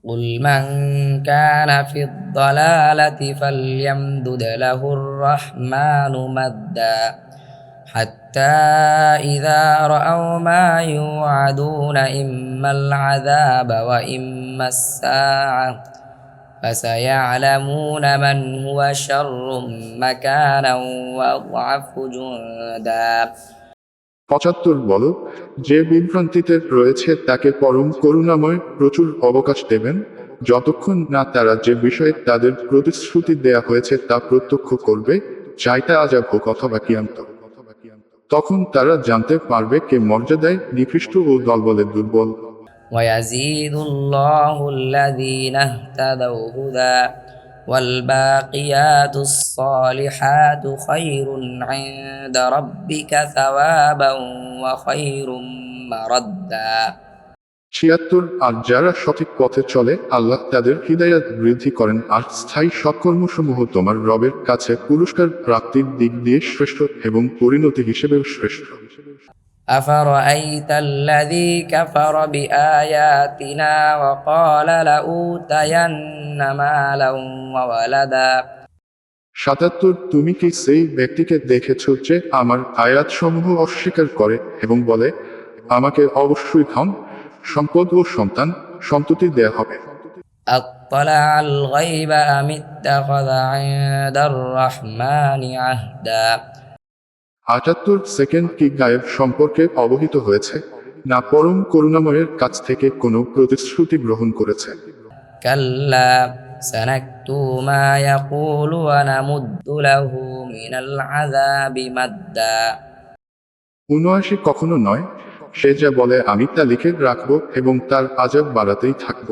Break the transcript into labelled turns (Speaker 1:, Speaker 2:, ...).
Speaker 1: قل من كان في الضلالة فليمدد له الرحمن مدا حتى إذا رأوا ما يوعدون إما العذاب وإما الساعة فسيعلمون من هو شر مكانا وأضعف جندا
Speaker 2: ৭৫ বলো, যে বিভ্রান্তিতে রয়েছে তাকে পরম করুণাময় প্রচুর অবকাশ দেবেন, যতক্ষণ না তারা যে বিষয়ে তাদের প্রতিশ্রুতি দেয়া হয়েছে তা প্রত্যক্ষ করবে, চাইটা আযাব হোক অথবা কিয়ামত। তখন তারা জানতে পারবে কে মর্যাদায় নিকৃষ্ট ও দলবলে দুর্বল।
Speaker 1: ويزيد الله الذين اهتدوا هدى والباقيات الصالحات خير عند ربك ثوابا وخير مردا
Speaker 2: ৭৬ আর যারা সঠিক পথে চলে আল্লাহ তাদের হিদায়াত বৃদ্ধি করেন আর স্থায়ী সৎকর্মসমূহ তোমার রবের কাছে পুরস্কার প্রাপ্তির দিক দিয়ে শ্রেষ্ঠ এবং পরিণতি হিসেবেও শ্রেষ্ঠ।
Speaker 1: أفرأيت الذي كفر بآياتنا وقال لأوتين مالا وولدا
Speaker 2: ৭৭ তুমি কি সেই ব্যক্তিকে দেখেছ যে আমার আয়াতসমূহ অস্বীকার করে এবং বলে, আমাকে অবশ্যই ধন, সম্পদ ও সন্ততি দেয়া হবে?
Speaker 1: أطلع الغيب أم اتخذ عند الرحمن عهدا
Speaker 2: ৭৮ কি গায়েব সম্পর্কে অবহিত হয়েছে, না পরম করুণাময়ের কাছ থেকে কোনো প্রতিশ্রুতি গ্রহণ করেছে?
Speaker 1: كلا سنكتب ما يقول ونمد له من العذاب مدا
Speaker 2: ৭৯ কখনো নয়, সে যা বলে আমি তা লিখে রাখব এবং তার আযাব বাড়াতেই থাকব।